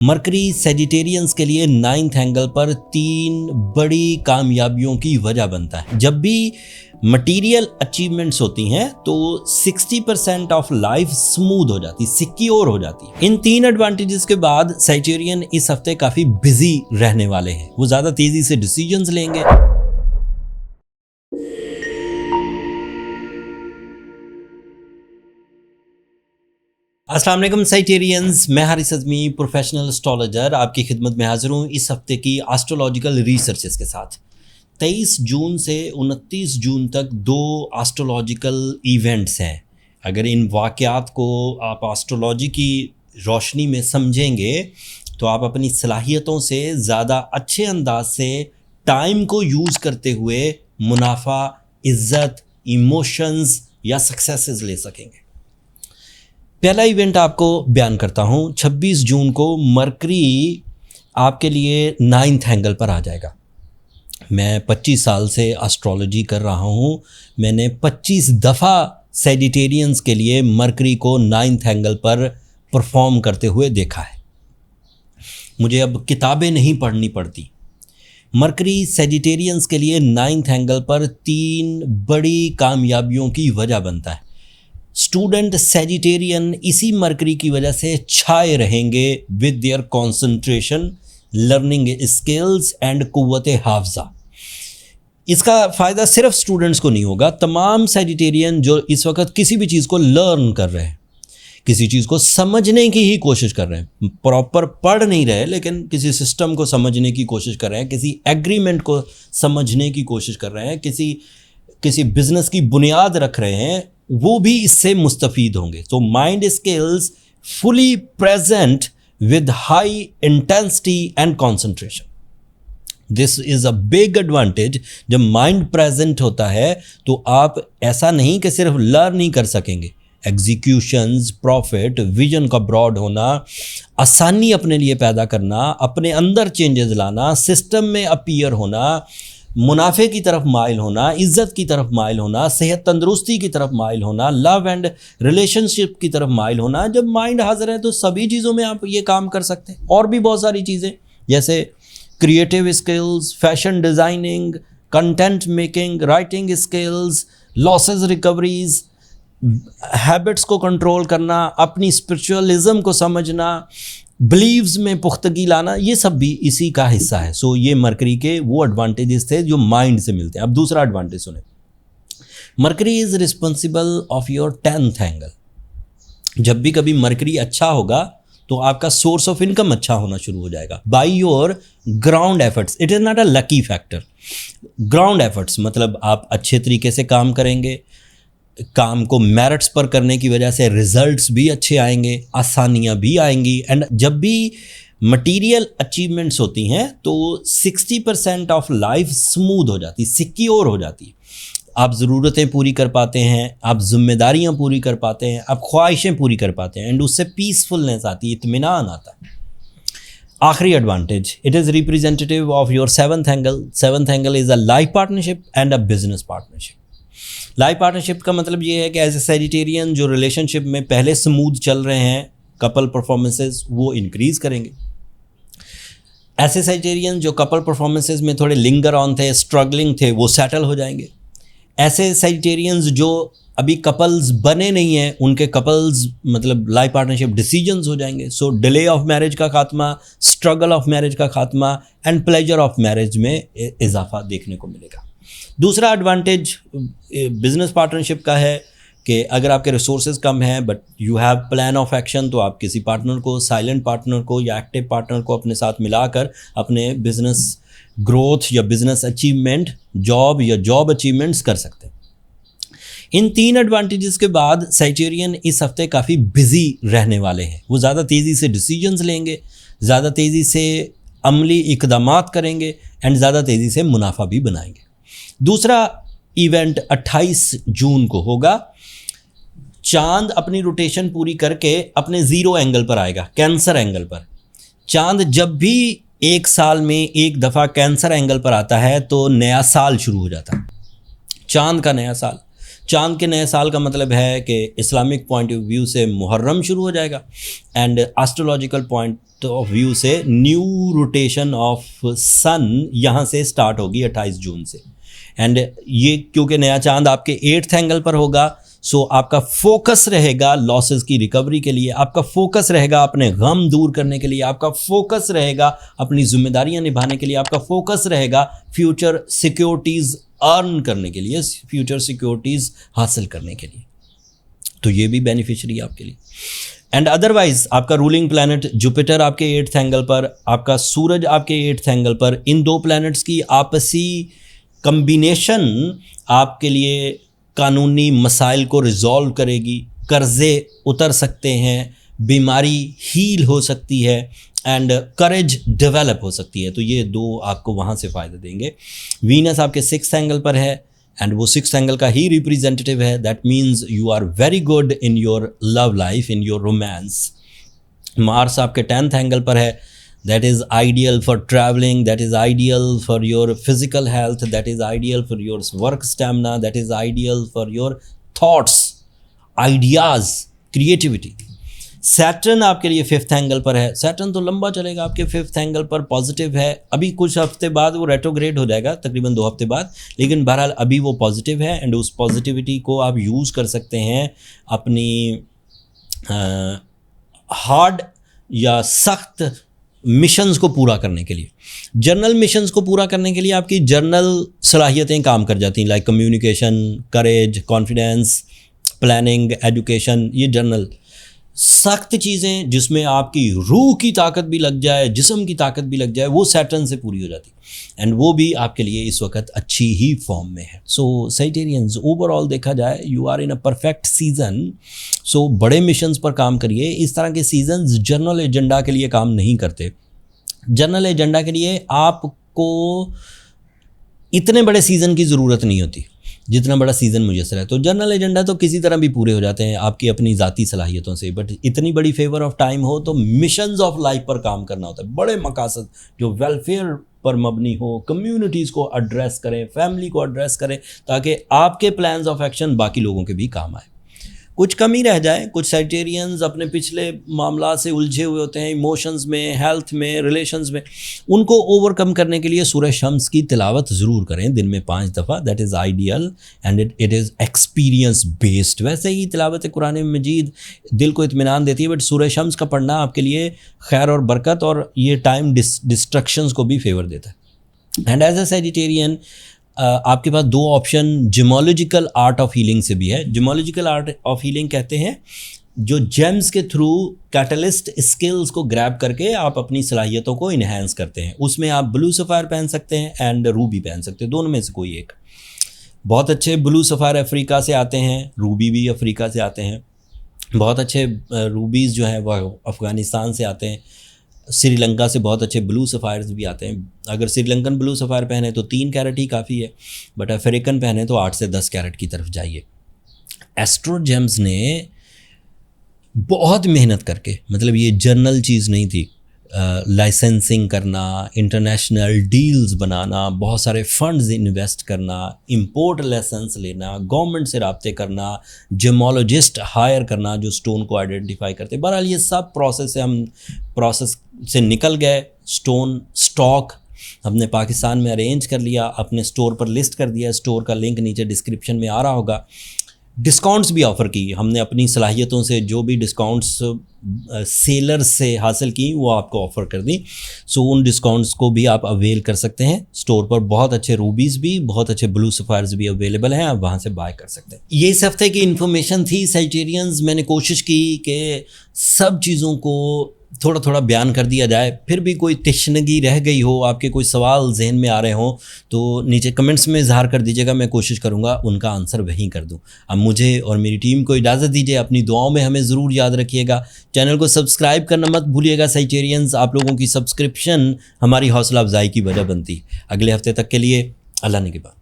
Mercury Sagittarians के लिए 9th angle पर 3 बड़ी कामयाबियों की वजह बनता है। जब भी मटेरियल अचीवमेंट्स होती हैं तो 60% ऑफ लाइफ स्मूथ हो जाती, सिक्योर हो जाती है। इन 3 एडवांटेजेस के बाद सेजिटेरियन इस हफ्ते काफी बिजी रहने वाले हैं। वो ज्यादा तेजी से डिसीजंस लेंगे। अस्सलाम वालेकुम सेजिटेरियंस, मैं हारिस अज़मी प्रोफेशनल एस्ट्रोलॉजर आपकी खिदमत में हाजिर हूँ इस हफ्ते की एस्ट्रोलॉजिकल रिसर्चेस के साथ। 23 जून से 29 जून तक 2 एस्ट्रोलॉजिकल इवेंट्स हैं। अगर इन वाक़यात को आप एस्ट्रोलॉजी की रोशनी में समझेंगे तो आप अपनी सलाहियतों से ज़्यादा अच्छे अंदाज से टाइम को यूज़ करते हुए मुनाफा, इज़्ज़त, इमोशंस या सक्सेसेस ले सकेंगे। पहला इवेंट आपको बयान करता हूँ। 26 जून को मरकरी आपके लिए 9th एंगल पर आ जाएगा। मैं 25 साल से एस्ट्रोलॉजी कर रहा हूँ। मैंने 25 दफ़ा सेजिटेरियंस के लिए मरकरी को 9th एंगल पर परफॉर्म करते हुए देखा है। मुझे अब किताबें नहीं पढ़नी पड़ती। मरकरी सेजिटेरियंस के लिए 9th एंगल पर 3 बड़ी कामयाबियों की वजह बनता है। स्टूडेंट सेजिटेरियन इसी मरकरी की वजह से छाए रहेंगे with their concentration, learning skills and कुव्वत हाफजा। इसका फ़ायदा सिर्फ स्टूडेंट्स को नहीं होगा, तमाम सेजिटेरियन जो इस वक्त किसी भी चीज़ को लर्न कर रहे हैं, किसी चीज़ को समझने की ही कोशिश कर रहे हैं, प्रॉपर पढ़ नहीं रहे लेकिन किसी सिस्टम को समझने की कोशिश कर रहे हैं, किसी एग्रीमेंट को समझने की कोशिश कर रहे हैं, किसी बिजनेस की बुनियाद रख रहे हैं, वो भी इससे मुस्तफ़ीद होंगे। तो mind skills fully present with high intensity and concentration. This is a big advantage. जब माइंड प्रेजेंट होता है तो आप ऐसा नहीं कि सिर्फ लर्न ही कर सकेंगे, एग्जीक्यूशंस, प्रॉफिट, विजन का ब्रॉड होना, आसानी अपने लिए पैदा करना, अपने अंदर चेंजेस लाना, सिस्टम में अपीयर होना, मुनाफे की तरफ माइल होना, इज़्ज़त की तरफ माइल होना, सेहत तंदुरुस्ती की तरफ माइल होना, लव एंड रिलेशनशिप की तरफ माइल होना। जब माइंड हाजिर है तो सभी चीज़ों में आप ये काम कर सकते हैं। और भी बहुत सारी चीज़ें जैसे creative skills, fashion designing, content making, writing skills, losses recoveries, habits को कंट्रोल करना, अपनी स्पिरिचुअलिज्म को समझना, बिलीव्स में पुख्तगी लाना, ये सब भी इसी का हिस्सा है। सो ये मरकरी के वो एडवांटेजेस थे जो माइंड से मिलते हैं। अब दूसरा एडवांटेज सुने। Mercury is responsible of your 10th angle. जब भी कभी मरकरी अच्छा होगा तो आपका सोर्स ऑफ इनकम अच्छा होना शुरू हो जाएगा by your ground efforts. It is not a lucky factor. Ground efforts मतलब आप अच्छे तरीके से काम करेंगे, काम को मेरिट्स पर करने की वजह से रिजल्ट्स भी अच्छे आएंगे, आसानियाँ भी आएंगी। एंड जब भी मटेरियल अचीवमेंट्स होती हैं तो 60% ऑफ लाइफ स्मूथ हो जाती, सिक्योर हो जाती। आप ज़रूरतें पूरी कर पाते हैं, आप जिम्मेदारियाँ पूरी कर पाते हैं, आप ख्वाहिशें पूरी कर पाते हैं एंड उससे पीसफुलनेस आती है, इत्मीनान आता है। आखिरी advantage, it is representative of your 7th angle. 7th angle is a life partnership and a business partnership. Life partnership का मतलब ये है कि एज ए सेजिटेरियन जो रिलेशनशिप में पहले स्मूथ चल रहे हैं, कपल परफॉर्मेंसेस वो इंक्रीज करेंगे। ऐसे सेजिटेरियन जो कपल परफॉर्मेंसेस में थोड़े लिंगर ऑन थे, स्ट्रगलिंग थे, वो सेटल हो जाएंगे। ऐसे सेजिटेरियंस जो अभी कपल्स बने नहीं हैं, उनके कपल्स मतलब लाइफ पार्टनरशिप डिसीजंस हो जाएंगे। सो डिले ऑफ मैरिज का खात्मा, स्ट्रगल ऑफ मैरिज का खात्मा एंड प्लेजर ऑफ मैरिज में इजाफा देखने को मिलेगा। दूसरा एडवांटेज बिजनेस पार्टनरशिप का है कि अगर आपके रिसोर्सेज कम हैं but you have plan of action, तो आप किसी पार्टनर को, साइलेंट पार्टनर को या एक्टिव पार्टनर को अपने साथ मिलाकर अपने बिजनेस ग्रोथ या बिजनेस अचीवमेंट, जॉब या जॉब अचीवमेंट्स कर सकते हैं। इन 3 एडवांटेजेस के बाद सेजिटेरियन इस हफ्ते काफ़ी बिजी रहने वाले हैं। वो ज़्यादा तेज़ी से डिसीजंस लेंगे, ज़्यादा तेज़ी से अमली इक़दामात करेंगे एंड ज़्यादा तेज़ी से मुनाफा भी बनाएंगे। दूसरा इवेंट 28 जून को होगा। चांद अपनी रोटेशन पूरी करके अपने 0 एंगल पर आएगा, कैंसर एंगल पर। चांद जब भी एक साल में एक दफ़ा कैंसर एंगल पर आता है तो नया साल शुरू हो जाता है, चांद का नया साल। चांद के नए साल का मतलब है कि इस्लामिक पॉइंट ऑफ व्यू से मुहर्रम शुरू हो जाएगा and astrological point of view से न्यू रोटेशन ऑफ सन यहाँ से स्टार्ट होगी 28 जून से। एंड ये क्योंकि नया चांद आपके 8th एंगल पर होगा, सो आपका फोकस रहेगा लॉसेस की रिकवरी के लिए, आपका फोकस रहेगा अपने गम दूर करने के लिए, आपका फोकस रहेगा अपनी जिम्मेदारियां निभाने के लिए, आपका फोकस रहेगा फ्यूचर सिक्योरिटीज़ अर्न करने के लिए, फ्यूचर सिक्योरिटीज़ हासिल करने के लिए। तो ये भी बेनिफिशियरी आपके लिए। एंड अदरवाइज आपका रूलिंग प्लैनेट जुपिटर आपके 8th एंगल पर, आपका सूरज आपके 8th एंगल पर, इन दो प्लैनेट्स की आपसी कम्बिनेशन आपके लिए कानूनी मसाइल को रिजॉल्व करेगी, कर्ज़े उतर सकते हैं, बीमारी हील हो सकती है एंड करेज डेवलप हो सकती है। तो ये दो आपको वहाँ से फ़ायदा देंगे। वीनस आपके 6th एंगल पर है एंड वो 6th एंगल का ही रिप्रेजेंटेटिव है। That means you are very good in your love life, in your romance. Mars आपके 10th एंगल पर है। That is ideal for traveling, that is ideal for your physical health, that is ideal for your work stamina, that is ideal for your thoughts, ideas, creativity. Saturn आपके लिए 5th angle पर है। Saturn तो लंबा चलेगा, आपके 5th angle पर positive है। अभी कुछ हफ्ते बाद वो रेट्रोग्रेड हो जाएगा, तकरीबन 2 हफ्ते बाद, लेकिन बहरहाल अभी वो पॉजिटिव है एंड उस पॉजिटिविटी को आप यूज़ कर सकते हैं अपनी हार्ड या सख्त मिशंस को पूरा करने के लिए। जर्नल मिशंस को पूरा करने के लिए आपकी जर्नल सलाहियतें काम कर जाती हैं, लाइक कम्युनिकेशन, करेज, कॉन्फिडेंस, प्लानिंग, एजुकेशन। ये जर्नल सख्त चीज़ें जिसमें आपकी रूह की ताकत भी लग जाए, जिस्म की ताकत भी लग जाए, वो सैटर्न से पूरी हो जाती है एंड वो भी आपके लिए इस वक्त अच्छी ही फॉर्म में है। सो सैजिटेरियंस, ओवरऑल देखा जाए you are in a perfect season. So बड़े मिशंस पर काम करिए। इस तरह के सीजन्स जर्नल एजेंडा के लिए काम नहीं करते। जर्नल एजेंडा के लिए आपको इतने बड़े सीज़न की ज़रूरत नहीं होती जितना बड़ा सीज़न मुयस्सर है। तो जर्नल एजेंडा तो किसी तरह भी पूरे हो जाते हैं आपकी अपनी ज़ाती सलाहियतों से, बट इतनी बड़ी फेवर ऑफ टाइम हो तो मिशंस ऑफ लाइफ पर काम करना होता है। बड़े मकासद जो वेलफेयर पर मबनी हो, कम्युनिटीज़ को एड्रेस करें, फैमिली को एड्रेस करें, ताकि आपके प्लान्स ऑफ एक्शन बाकी लोगों के भी काम आए। कुछ कमी रह जाए, कुछ सैजिटेरियंस अपने पिछले मामला से उलझे हुए होते हैं, इमोशंस में, हेल्थ में, रिलेशंस में, उनको ओवरकम करने के लिए सूरह शम्स की तिलावत ज़रूर करें दिन में 5 दफ़ा। That is ideal and it is experience based. वैसे ही तिलावत कुरान मजीद दिल को इत्मीनान देती है, बट सूरह शम्स का पढ़ना आपके लिए खैर और बरकत और ये टाइम डिस्ट्रक्शंस को भी फेवर देता है। एंड एज ए सैजिटेरियन आपके पास 2 ऑप्शन जिमोलॉजिकल आर्ट ऑफ हीलिंग से भी है। जिमोलॉजिकल आर्ट ऑफ हीलिंग कहते हैं जो जेम्स के थ्रू कैटलिस्ट स्किल्स को ग्रैब करके आप अपनी सलाहियतों को इन्हेंस करते हैं। उसमें आप ब्लू सफ़ायर पहन सकते हैं एंड रूबी पहन सकते हैं, दोनों में से कोई एक। बहुत अच्छे ब्लू सफ़ायर अफ्रीका से आते हैं, रूबी भी अफ्रीका से आते हैं। बहुत अच्छे रूबीज़ जो हैं वह अफ़गानिस्तान से आते हैं। श्रीलंका से बहुत अच्छे ब्लू सफ़ायर्स भी आते हैं। अगर श्रीलंकन ब्लू सफ़ायर पहने तो 3 कैरेट ही काफ़ी है, बट अफ्रीकन पहने तो 8 से 10 कैरेट की तरफ जाइए। एस्ट्रो जेम्स ने बहुत मेहनत करके, मतलब ये जर्नल चीज़ नहीं थी, लाइसेंसिंग करना, इंटरनेशनल डील्स बनाना, बहुत सारे फंड्स इन्वेस्ट करना, इंपोर्ट लाइसेंस लेना, गवर्नमेंट से राब्ते करना, जेमोलॉजिस्ट हायर करना जो स्टोन को आइडेंटिफाई करते। बहरहाल ये सब प्रोसेस से निकल गए। स्टोन स्टॉक हमने पाकिस्तान में अरेंज कर लिया, अपने स्टोर पर लिस्ट कर दिया। स्टोर का लिंक नीचे डिस्क्रिप्शन में आ रहा होगा। डिस्काउंट्स भी ऑफ़र की हमने, अपनी सलाहियतों से जो भी डिस्काउंट्स सेलर से हासिल की वो आपको ऑफ़र कर दी। सो उन डिस्काउंट्स को भी आप अवेल कर सकते हैं। स्टोर पर बहुत अच्छे रूबीज़ भी, बहुत अच्छे ब्लू सफ़ायर्स भी अवेलेबल हैं, आप वहाँ से बाय कर सकते हैं। ये इस हफ्ते की इन्फॉर्मेशन थी सैजिटेरियंस। मैंने कोशिश की कि सब चीज़ों को थोड़ा थोड़ा बयान कर दिया जाए। फिर भी कोई तशनगी रह गई हो, आपके कोई सवाल जहन में आ रहे हों तो नीचे कमेंट्स में इज़हार कर दीजिएगा, मैं कोशिश करूँगा उनका आंसर वहीं कर दूँ। अब मुझे और मेरी टीम को इजाज़त दीजिए। अपनी दुआओं में हमें ज़रूर याद रखिएगा। चैनल को सब्सक्राइब करना मत भूलिएगा सैजिटेरियंस। आप लोगों की सब्सक्रिप्शन हमारी हौसला अफजाई की वजह बनती। अगले हफ्ते तक के लिए अल्लाह ने के बाद।